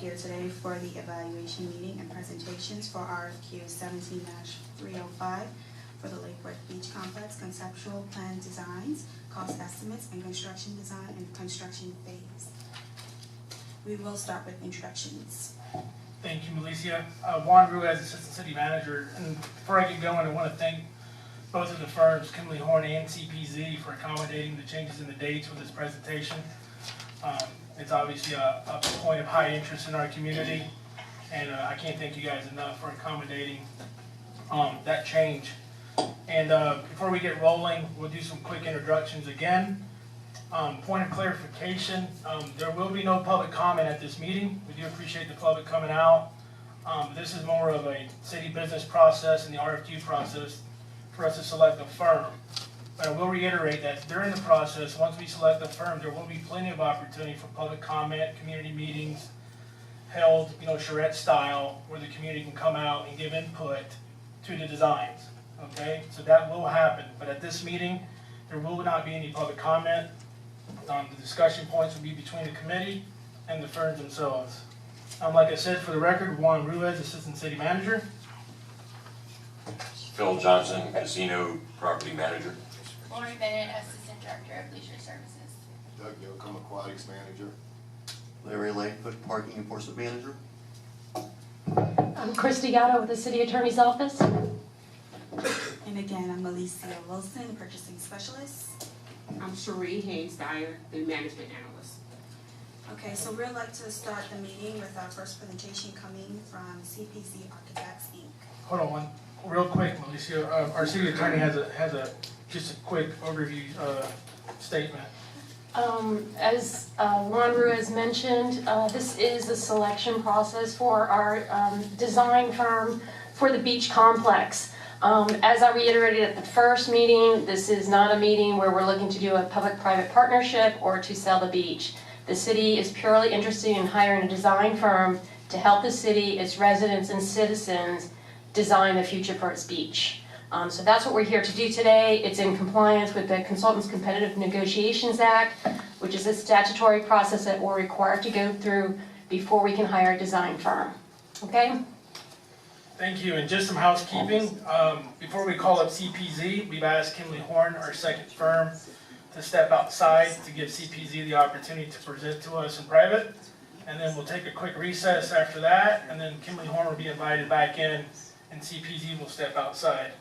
Here today for the evaluation meeting and presentations for RFQ 17-305 for the Lakeport Beach Complex conceptual plan designs, cost estimates, and construction design and construction phase. We will start with introductions. Thank you, Melissa. Juan Ruiz, Assistant City Manager. And before I get going, I want to thank both of the firms, Kimley Horn and CPZ, for accommodating the changes in the dates with this presentation. It's obviously a point of high interest in our community, and I can't thank you guys enough for accommodating that change. And before we get rolling, we'll do some quick introductions again. Point of clarification, there will be no public comment at this meeting. We do appreciate the public coming out. This is more of a city business process and the RFQ process for us to select a firm. But I will reiterate that during the process, once we select the firm, there will be plenty of opportunity for public comment, community meetings held, charrette style, where the community can come out and give input to the designs. Okay, so that will happen. But at this meeting, there will not be any public comment. The discussion points will be between the committee and the firms themselves. Like I said, for the record, Juan Ruiz, Assistant City Manager. Phil Johnson, Casino Property Manager. Lauren Bennett, Assistant Director of Leisure Services. Doug Yoakum, Aquatics Manager. Larry Lightfoot, Parking Enforcement Manager. I'm Christy Gatto with the City Attorney's Office. And again, I'm Alicia Wilson, Purchasing Specialist. I'm Cherie Haynes-Dyer, the Management Analyst. Okay, so we'd like to start the meeting with our first presentation coming from CPZ Architects, Inc. Hold on real quick, Melissa. Our city attorney has just a quick overview statement. As Juan Ruiz mentioned, this is the selection process for our design firm for the beach complex. As I reiterated at the first meeting, this is not a meeting where we're looking to do a public-private partnership or to sell the beach. The city is purely interested in hiring a design firm to help the city, its residents and citizens design the future for its beach. So that's what we're here to do today. It's in compliance with the Consultants Competitive Negotiations Act, which is a statutory process that we're required to go through before we can hire a design firm. Okay? Thank you, and just some housekeeping. Before we call up CPZ, we've asked Kimley Horn, our second firm, to step outside to give CPZ the opportunity to present to us in private. And then we'll take a quick recess after that, and then Kimley Horn will be invited back in, and CPZ will step outside.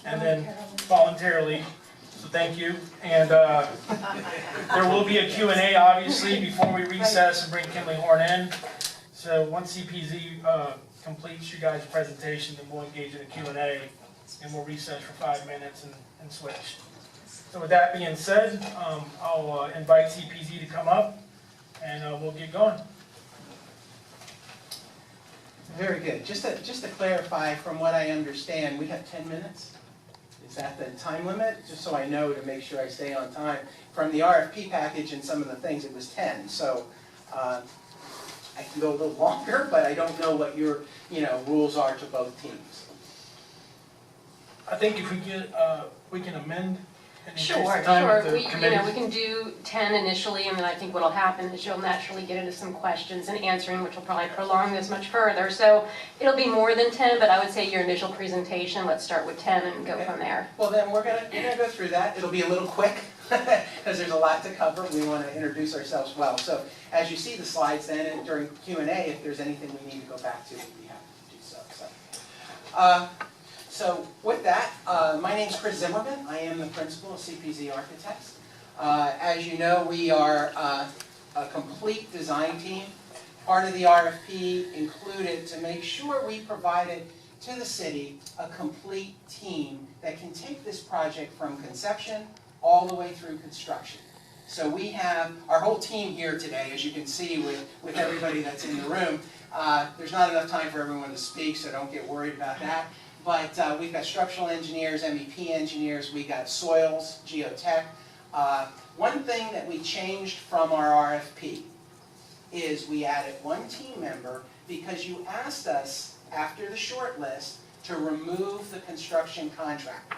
And then voluntarily, so thank you. And there will be a Q&A, obviously, before we recess and bring Kimley Horn in. So once CPZ completes you guys' presentation, then we'll engage in a Q&A, and we'll recess for 5 minutes and switch. So with that being said, I'll invite CPZ to come up, and we'll get going. Very good. Just to clarify, from what I understand, we have 10 minutes? Is that the time limit? Just so I know to make sure I stay on time. From the RFP package and some of the things, it was 10. So I can go a little longer, but I don't know what your rules are to both teams. I think if we get, we can amend and increase Sure. the time of the We committee. can do 10 initially, and then I think what'll happen is you'll naturally get into some questions and answering, which will probably prolong this much further. So it'll be more than 10, but I would say your initial presentation, let's start with 10 and go from there. Well, then we're gonna go through that. It'll be a little quick because there's a lot to cover. We want to introduce ourselves well. So as you see the slides, then and during Q&A, if there's anything we need to go back to, we'd be happy to do so. So with that, my name's Chris Zimmerman. I am the principal of CPZ Architects. As you know, we are a complete design team. Part of the RFP included to make sure we provided to the city a complete team that can take this project from conception all the way through construction. So we have our whole team here today, as you can see with everybody that's in the room. There's not enough time for everyone to speak, so don't get worried about that. But we've got structural engineers, MEP engineers, we got soils, geotech. One thing that we changed from our RFP is we added one team member because you asked us after the short list to remove the construction contractor.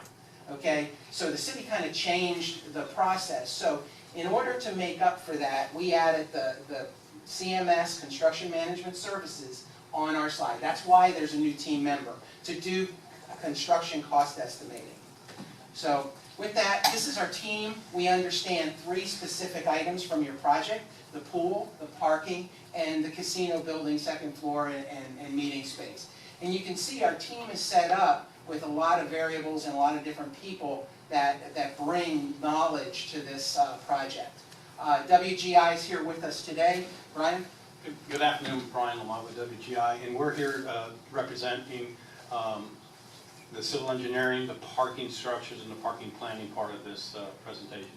Okay, so the city kind of changed the process. So in order to make up for that, we added the CMS, Construction Management Services, on our slide. That's why there's a new team member, to do construction cost estimating. So with that, this is our team. We understand 3 specific items from your project: the pool, the parking, and the casino building, second floor, and meeting space. And you can see our team is set up with a lot of variables and a lot of different people that bring knowledge to this project. WGI is here with us today. Brian? Good afternoon, Brian Lamont with WGI, and we're here representing the civil engineering, the parking structures, and the parking planning part of this presentation.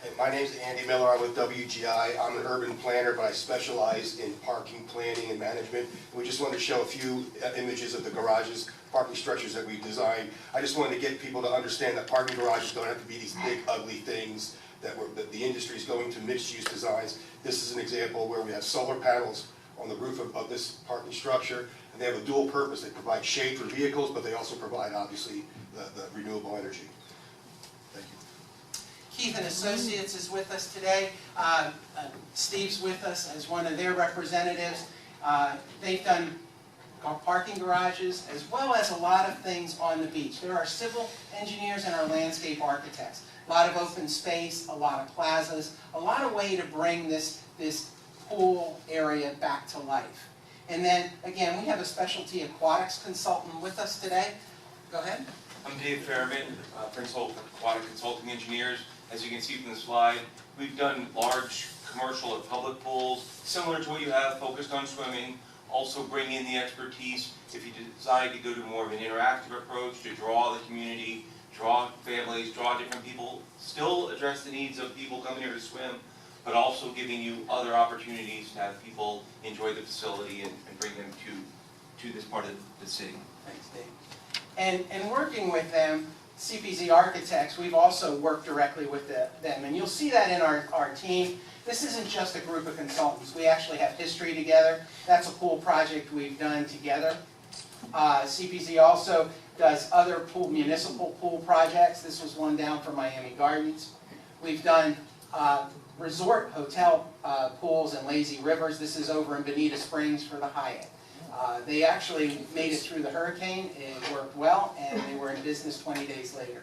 Hey, my name is Andy Miller. I'm with WGI. I'm an urban planner, but I specialize in parking planning and management. We just wanted to show a few images of the garages, parking structures that we've designed. I just wanted to get people to understand that parking garages don't have to be these big, ugly things that the industry is going to mixed-use designs. This is an example where we have solar panels on the roof of this parking structure, and they have a dual purpose. They provide shade for vehicles, but they also provide, obviously, the renewable energy. Thank you. Keith and Associates is with us today. Steve's with us as one of their representatives. They've done parking garages as well as a lot of things on the beach. There are civil engineers and our landscape architects. A lot of open space, a lot of plazas, a lot of way to bring this pool area back to life. And then, again, we have a specialty aquatics consultant with us today. Go ahead. I'm Dave Fairman, Principal Aquatic Consulting Engineers. As you can see from the slide, we've done large commercial and public pools, similar to what you have, focused on swimming. Also bring in the expertise if you decide to go to more of an interactive approach to draw the community, draw families, draw different people, still address the needs of people coming here to swim, but also giving you other opportunities to have people enjoy the facility and bring them to this part of the city. Thanks, Dave. And working with them, CPZ Architects, we've also worked directly with them. And you'll see that in our team. This isn't just a group of consultants. We actually have history together. That's a pool project we've done together. CPZ also does other municipal pool projects. This was one down for Miami Gardens. We've done resort hotel pools and lazy rivers. This is over in Bonita Springs for the Hyatt. They actually made it through the hurricane. It worked well, and they were in business 20 days later.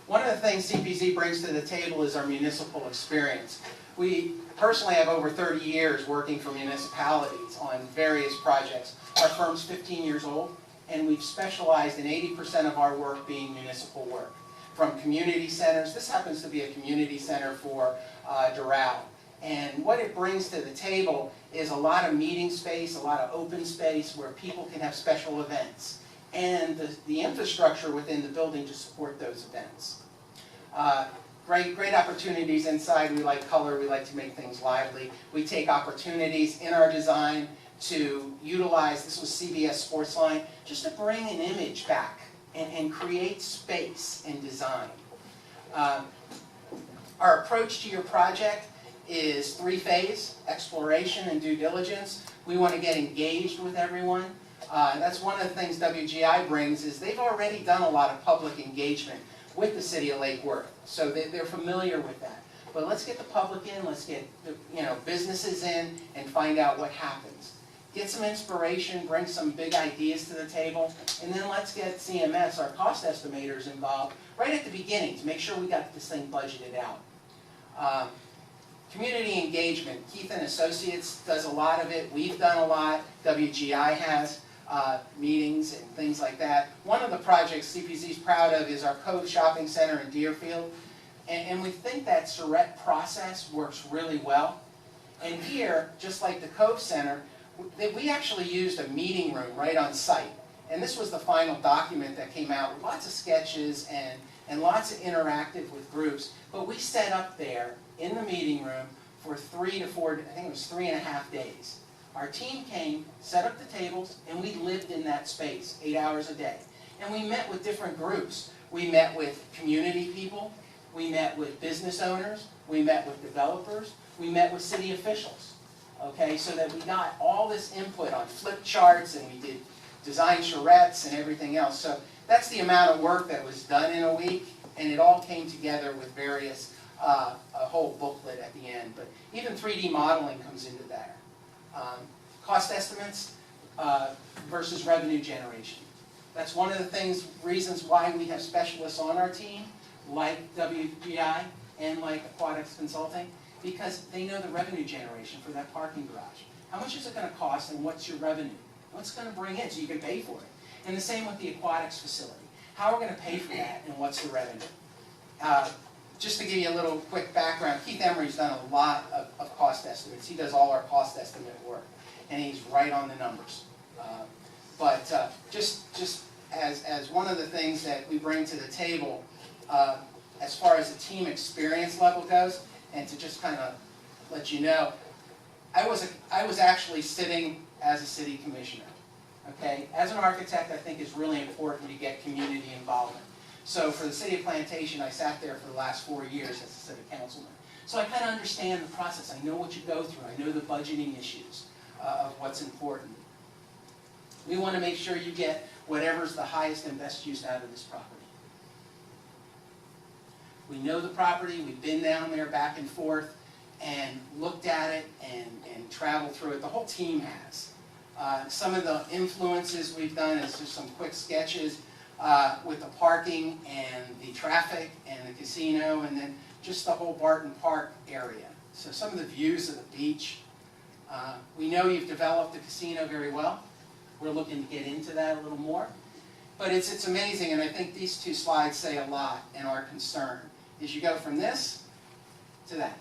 One of the things CPZ brings to the table is our municipal experience. We personally have over 30 years working for municipalities on various projects. Our firm's 15 years old, and we've specialized in 80% of our work being municipal work. From community centers, this happens to be a community center for Doral. And what it brings to the table is a lot of meeting space, a lot of open space where people can have special events, and the infrastructure within the building to support those events. Great opportunities inside. We like color. We like to make things lively. We take opportunities in our design to utilize, this was CBS Sportsline, just to bring an image back and create space and design. Our approach to your project is 3-phase: exploration and due diligence. We want to get engaged with everyone. That's one of the things WGI brings, is they've already done a lot of public engagement with the city of Lake Worth, so they're familiar with that. But let's get the public in, let's get the businesses in, and find out what happens. Get some inspiration, bring some big ideas to the table, and then let's get CMS, our cost estimators, involved right at the beginning to make sure we got this thing budgeted out. Community engagement. Keith and Associates does a lot of it. We've done a lot. WGI has meetings and things like that. One of the projects CPZ is proud of is our Cove Shopping Center in Deerfield. And we think that charrette process works really well. And here, just like the Cove Center, we actually used a meeting room right on site. And this was the final document that came out with lots of sketches and lots of interactive with groups. But we set up there in the meeting room for 3 to 4, I think it was 3.5 days. Our team came, set up the tables, and we lived in that space 8 hours a day. And we met with different groups. We met with community people, we met with business owners, we met with developers, we met with city officials. Okay, so that we got all this input on flip charts, and we did design charrettes and everything else. So that's the amount of work that was done in a week, and it all came together with various a whole booklet at the end, but even 3D modeling comes into there. Cost estimates versus revenue generation. That's one of the reasons why we have specialists on our team, like WGI and like Aquatic Consulting, because they know the revenue generation for that parking garage. How much is it going to cost and what's your revenue? What's going to bring in so you can pay for it? And the same with the aquatics facility. How are we going to pay for that and what's the revenue? Just to give you a little quick background, Keith Emery's done a lot of cost estimates. He does all our cost estimate work, and he's right on the numbers. But just as one of the things that we bring to the table, as far as the team experience level goes, and to just kind of let you know, I was actually sitting as a city commissioner. Okay, as an architect, I think it's really important to get community involvement. So for the city of Plantation, I sat there for the last 4 years as a city councilman. So I kind of understand the process. I know what you go through. I know the budgeting issues of what's important. We want to make sure you get whatever's the highest and best use out of this property. We know the property. We've been down there back and forth and looked at it and traveled through it. The whole team has. Some of the influences we've done is just some quick sketches with the parking and the traffic and the casino, and then just the whole Barton Park area. So some of the views of the beach. We know you've developed the casino very well. We're looking to get into that a little more. But it's amazing, and I think these two slides say a lot in our concern, is you go from this to that.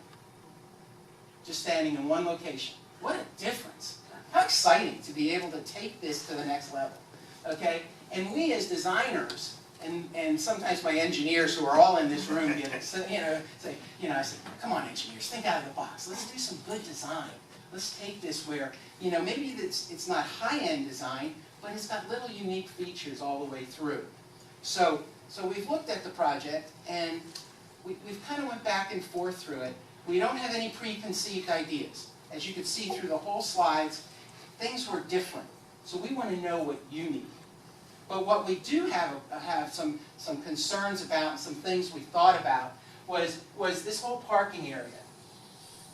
Just standing in one location. What a difference. How exciting to be able to take this to the next level. Okay? And we as designers, and sometimes my engineers who are all in this room get, I say, come on engineers, think out of the box. Let's do some good design. Let's take this where, maybe it's not high-end design, but it's got little unique features all the way through. So we've looked at the project, and we've kind of went back and forth through it. We don't have any preconceived ideas. As you can see through the whole slides, things were different. So we want to know what you need. But what we do have some concerns about, and some things we thought about, was this whole parking area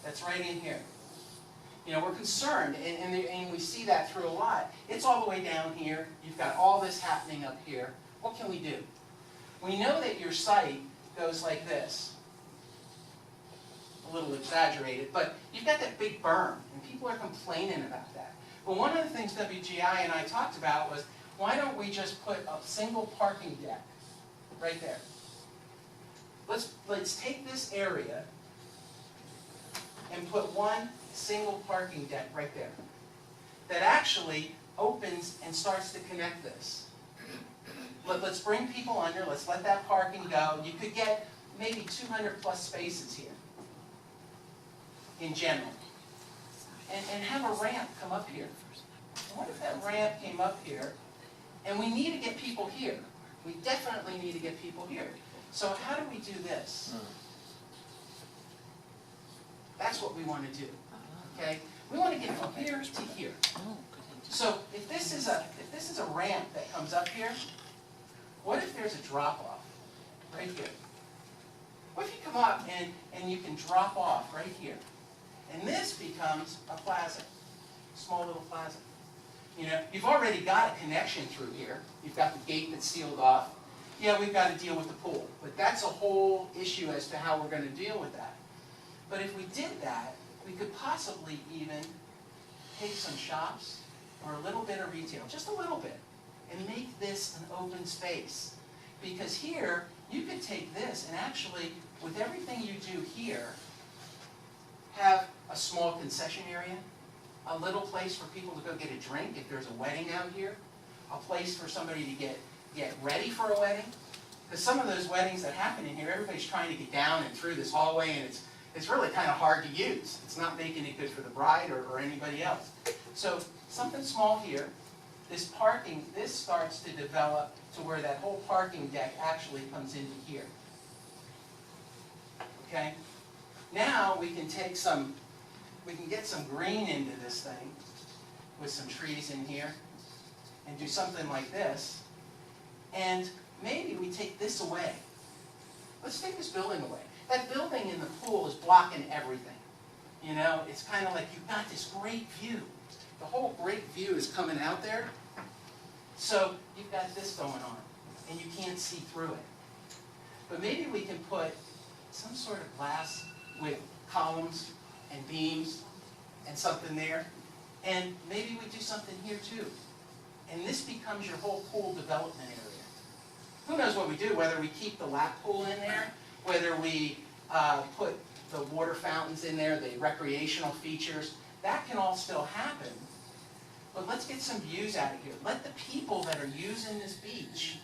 that's right in here. We're concerned, and we see that through a lot. It's all the way down here. You've got all this happening up here. What can we do? We know that your site goes like this. A little exaggerated, but you've got that big berm, and people are complaining about that. But one of the things WGI and I talked about was, why don't we just put a single parking deck right there? Let's take this area and put one single parking deck right there that actually opens and starts to connect this. Let's bring people under, let's let that parking go. You could get maybe 200 plus spaces here in general. And have a ramp come up here. What if that ramp came up here? And we need to get people here. We definitely need to get people here. So how do we do this? That's what we want to do. Okay? We want to get from here to here. So if this is a ramp that comes up here, what if there's a drop-off right here? What if you come up and you can drop off right here? And this becomes a plaza, small little plaza. You've already got a connection through here. You've got the gate that's sealed off. Yeah, we've got to deal with the pool. But that's a whole issue as to how we're going to deal with that. But if we did that, we could possibly even take some shops or a little bit of retail, just a little bit, and make this an open space. Because here, you could take this and actually, with everything you do here, have a small concession area, a little place for people to go get a drink if there's a wedding out here, a place for somebody to get ready for a wedding. Because some of those weddings that happen in here, everybody's trying to get down and through this hallway, and it's really kind of hard to use. It's not making it good for the bride or anybody else. So something small here. This parking, this starts to develop to where that whole parking deck actually comes into here. Okay? Now we can get some green into this thing with some trees in here and do something like this. And maybe we take this away. Let's take this building away. That building in the pool is blocking everything. You know, it's kind of like you've got this great view. The whole great view is coming out there. So you've got this going on, and you can't see through it. But maybe we can put some sort of glass with columns and beams and something there. And maybe we do something here too. And this becomes your whole pool development area. Who knows what we do, whether we keep the lap pool in there, whether we put the water fountains in there, the recreational features, that can all still happen. But let's get some views out of here. Let the people that are using this beach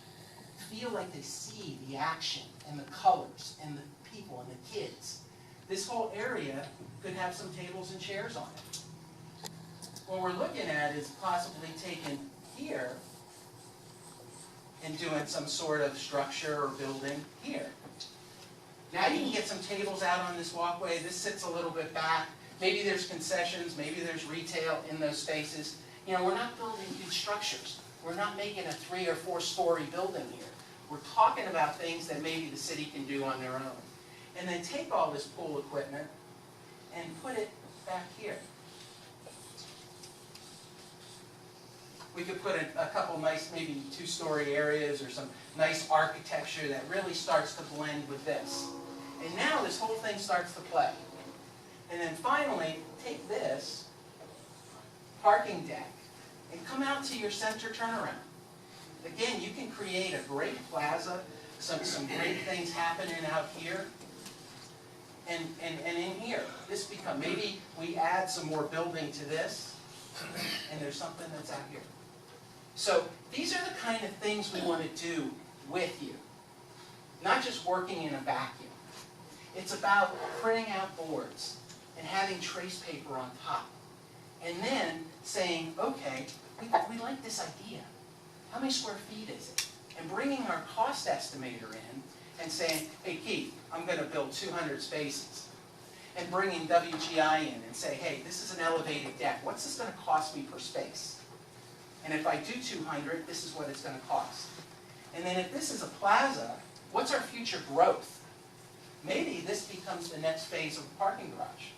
feel like they see the action and the colors and the people and the kids. This whole area could have some tables and chairs on it. What we're looking at is possibly taking here and doing some sort of structure or building here. Now you can get some tables out on this walkway. This sits a little bit back. Maybe there's concessions, maybe there's retail in those spaces. You know, we're not building huge structures. We're not making a 3 or 4 story building here. We're talking about things that maybe the city can do on their own. And then take all this pool equipment and put it back here. We could put a couple nice, maybe 2-story areas or some nice architecture that really starts to blend with this. And now this whole thing starts to play. And then finally, take this parking deck and come out to your center turnaround. Again, you can create a great plaza, some great things happening out here. And in here, this become, maybe we add some more building to this, and there's something that's out here. So these are the kind of things we want to do with you, not just working in a vacuum. It's about printing out boards and having trace paper on top, and then saying, okay, we like this idea. How many square feet is it? And bringing our cost estimator in and saying, hey, Keith, I'm going to build 200 spaces. And bringing WGI in and say, hey, this is an elevated deck. What's this going to cost me per space? And if I do 200, this is what it's going to cost. And then if this is a plaza, what's our future growth? Maybe this becomes the next phase of a parking garage,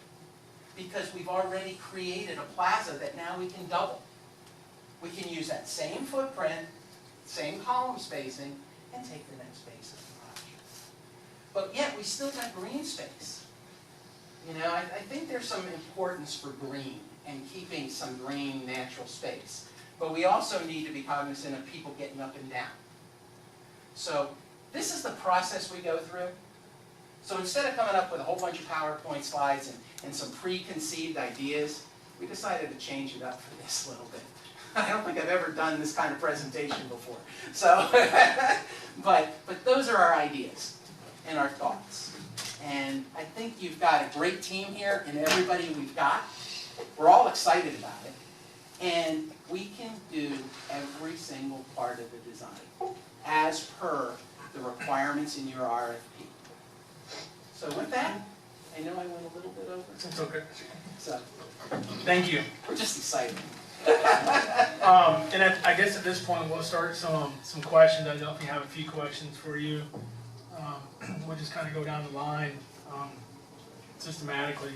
because we've already created a plaza that now we can double. We can use that same footprint, same column spacing, and take the next phase of the garage. But yet we still got green space. You know, I think there's some importance for green and keeping some green natural space. But we also need to be cognizant of people getting up and down. So this is the process we go through. So instead of coming up with a whole bunch of PowerPoint slides and some preconceived ideas, we decided to change it up for this a little bit. I don't think I've ever done this kind of presentation before. So, but those are our ideas and our thoughts. And I think you've got a great team here, and everybody we've got, we're all excited about it. And we can do every single part of the design as per the requirements in your RFP. So with that, I know I went a little bit over. It's okay. So Thank you. we're just excited. And I guess at this point, we'll start some questions. I definitely have a few questions for you. We'll just kind of go down the line systematically.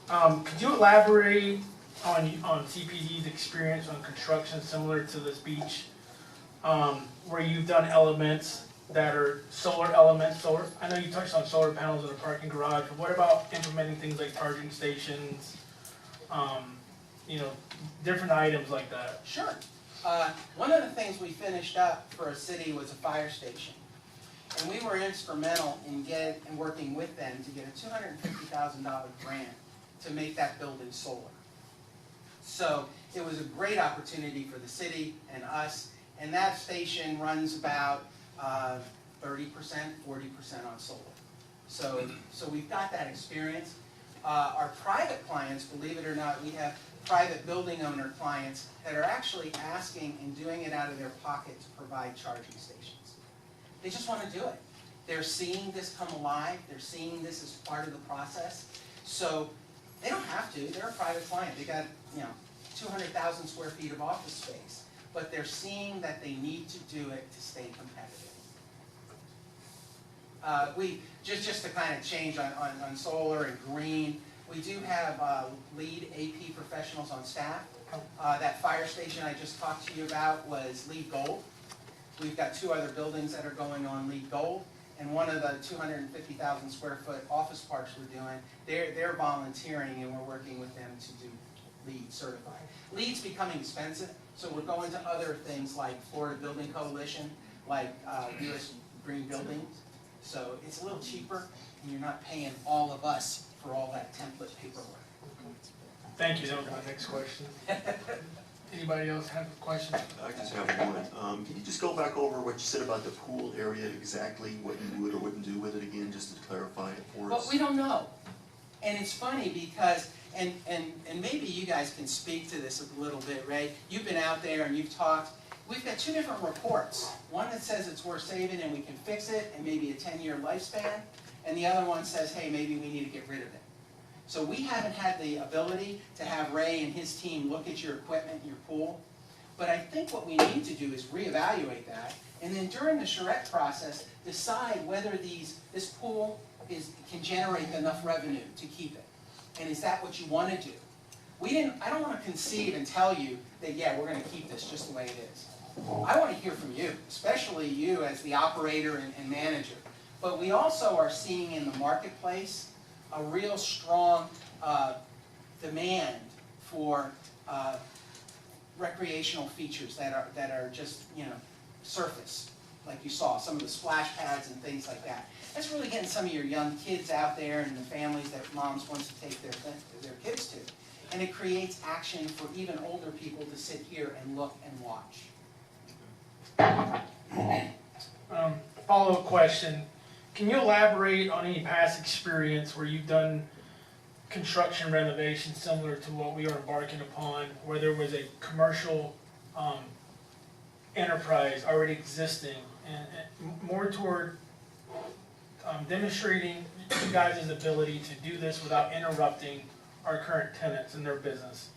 Could you elaborate on CPZ's experience on construction similar to this beach, where you've done elements that are solar elements? I know you touched on solar panels in a parking garage, but what about implementing things like charging stations, you know, different items like that? Sure. One of the things we finished up for a city was a fire station. And we were instrumental in working with them to get a $250,000 grant to make that building solar. So it was a great opportunity for the city and us, and that station runs about 30%, 40% on solar. So we've got that experience. Our private clients, believe it or not, we have private building owner clients that are actually asking and doing it out of their pocket to provide charging stations. They just want to do it. They're seeing this come alive. They're seeing this as part of the process. So they don't have to. They're a private client. They got, 200,000 square feet of office space. But they're seeing that they need to do it to stay competitive. Just to kind of change on solar and green, we do have lead AP professionals on staff. That fire station I just talked to you about was LEED Gold. We've got 2 other buildings that are going on LEED Gold, and one of the 250,000 square foot office parks we're doing, they're volunteering and we're working with them to do LEED certified. LEED's becoming expensive, so we're going to other things like Florida Building Coalition, like US Green Buildings. So it's a little cheaper, and you're not paying all of us for all that template paperwork. Thank you, that was my next question. Anybody else have a question? I just have one. Can you just go back over what you said about the pool area, exactly what you would or wouldn't do with it again, just to clarify it for us? But we don't know. And it's funny because, and maybe you guys can speak to this a little bit, Ray. You've been out there and you've talked. We've got 2 different reports. One that says it's worth saving and we can fix it and maybe a 10-year lifespan. And the other one says, hey, maybe we need to get rid of it. So we haven't had the ability to have Ray and his team look at your equipment, your pool. But I think what we need to do is reevaluate that. And then during the charrette process, decide whether this pool can generate enough revenue to keep it. And is that what you want to do? I don't want to conceive and tell you that, yeah, we're going to keep this just the way it is. I want to hear from you, especially you as the operator and manager. But we also are seeing in the marketplace a real strong demand for recreational features that are just, surface, like you saw, some of the splash pads and things like that. That's really getting some of your young kids out there and the families that moms want to take their kids to. And it creates action for even older people to sit here and look and watch. Follow-up question. Can you elaborate on any past experience where you've done construction renovation similar to what we are embarking upon, where there was a commercial enterprise already existing, and more toward demonstrating you guys' ability to do this without interrupting our current tenants and their business?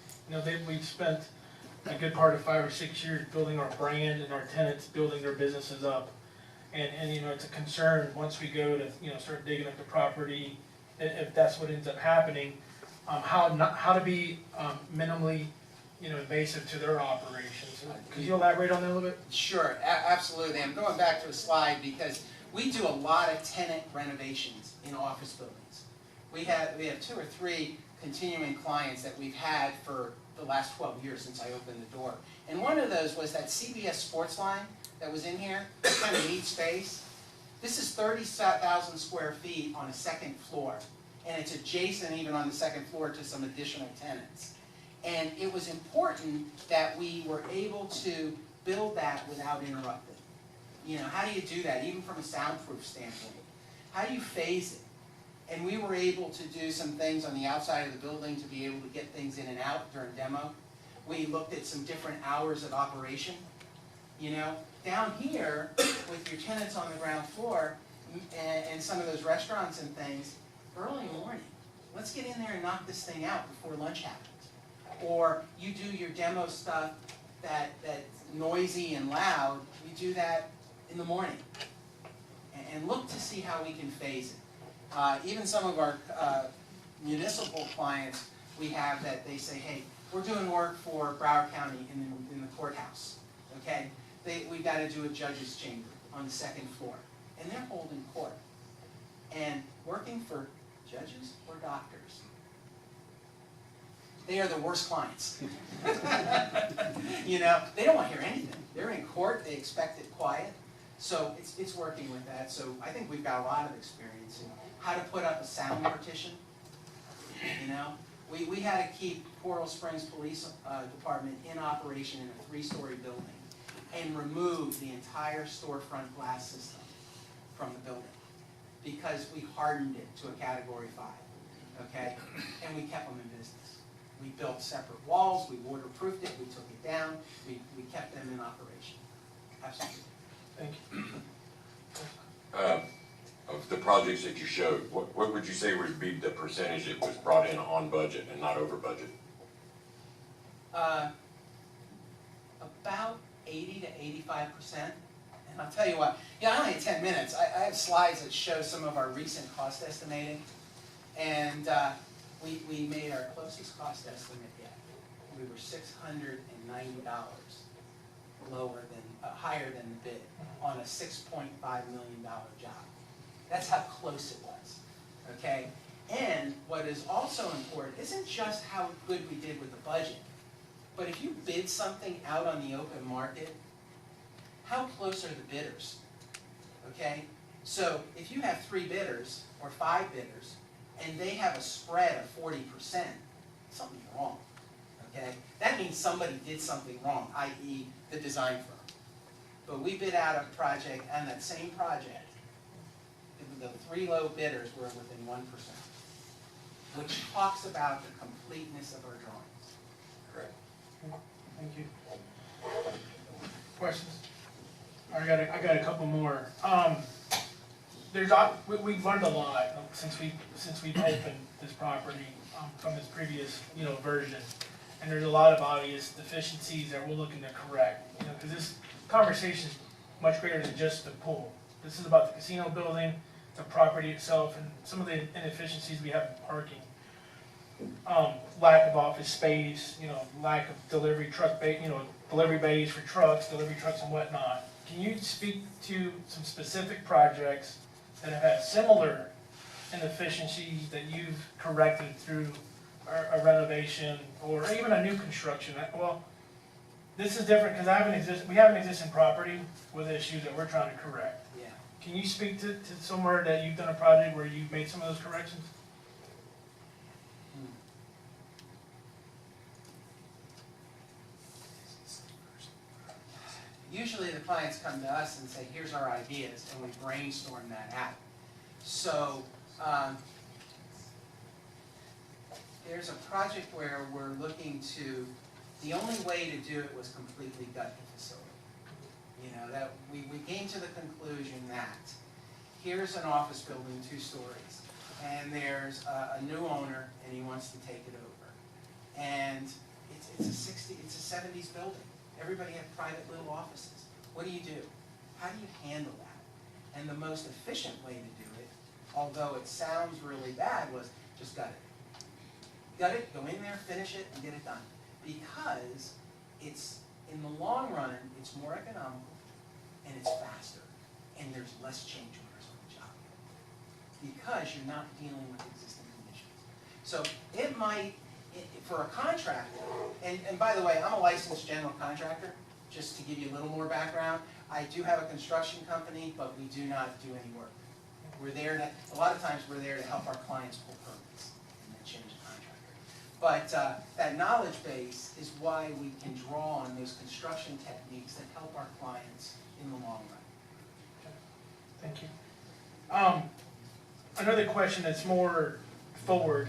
We've spent a good part of 5 or 6 years building our brand and our tenants building their businesses up. And it's a concern once we go to, start digging up the property, if that's what ends up happening, how to be minimally, invasive to their operations. Could you elaborate on that a little bit? Sure, absolutely. I'm going back to a slide because we do a lot of tenant renovations in office buildings. We have 2 or 3 continuing clients that we've had for the last 12 years since I opened the door. And one of those was that CBS sports line that was in here, kind of neat space. This is 30,000 square feet on a 2nd floor. And it's adjacent even on the 2nd floor to some additional tenants. And it was important that we were able to build that without interrupting. How do you do that, even from a soundproof standpoint? How do you phase it? And we were able to do some things on the outside of the building to be able to get things in and out during demo. We looked at some different hours of operation. Down here, with your tenants on the ground floor, and some of those restaurants and things, early morning, let's get in there and knock this thing out before lunch happens. Or you do your demo stuff that's noisy and loud, you do that in the morning. And look to see how we can phase it. Even some of our municipal clients, we have that they say, hey, we're doing work for Broward County in the courthouse, okay? We've got to do a judge's chamber on the 2nd floor. And they're holding court. And working for judges or doctors, they are the worst clients. They don't want to hear anything. They're in court, they expect it quiet. So it's working with that. So I think we've got a lot of experience in how to put up a sound partition. We had to keep Coral Springs Police Department in operation in a 3-story building and remove the entire storefront glass system from the building because we hardened it to a Category 5, okay? And we kept them in business. We built separate walls, we waterproofed it, we took it down, we kept them in operation. Absolutely. Thank you. Of the projects that you showed, what would you say would be the percentage that was brought in on budget and not over budget? About 80 to 85%, And I'll tell you what, I only had 10 minutes. I have slides that show some of our recent cost estimating. And we made our closest cost estimate yet. We were $690 higher than the bid on a $6.5 million job. That's how close it was, okay? And what is also important isn't just how good we did with the budget, but if you bid something out on the open market, how close are the bidders, okay? So if you have 3 bidders or 5 bidders, and they have a spread of 40%, something's wrong, okay? That means somebody did something wrong, i.e. the design firm. But we bid out a project, and that same project, the 3 low bidders were within 1%, which talks about the completeness of our drawings. Correct. Thank you. Questions? I got a couple more. We've learned a lot since we've opened this property from this previous version, and there's a lot of obvious deficiencies that we're looking to correct. Because this conversation is much greater than just the pool. This is about the casino building, the property itself, and some of the inefficiencies we have in parking. Lack of office space, lack of delivery delivery bays for trucks, delivery trucks and whatnot. Can you speak to some specific projects that have had similar inefficiencies that you've corrected through a renovation or even a new construction? Well, this is different because we have an existing property with issues that we're trying to correct. Yeah. Can you speak to somewhere that you've done a project where you've made some of those corrections? Usually the clients come to us and say, here's our ideas, and we brainstorm that out. So there's a project where we're looking to, the only way to do it was completely gut the facility. That we came to the conclusion that here's an office building, 2 stories, and there's a new owner, and he wants to take it over. And it's a 70s building. Everybody had private little offices. What do? How do you handle that? And the most efficient way to do it, although it sounds really bad, was just gut it. Gut it, go in there, finish it, and get it done. Because it's, in the long run, it's more economical, and it's faster, and there's less change orders on the job. Because you're not dealing with existing conditions. So it might, for a contractor, and by the way, I'm a licensed general contractor, just to give you a little more background. I do have a construction company, but we do not do any work. We're there a lot of times we're there to help our clients pull permits and then change the contractor. But that knowledge base is why we can draw on those construction techniques that help our clients in the long run. Thank you. Another question that's more forward.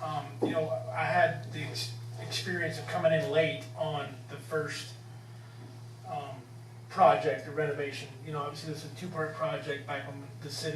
I had the experience of coming in late on the first project, the renovation. Obviously this is a 2-part project back when the city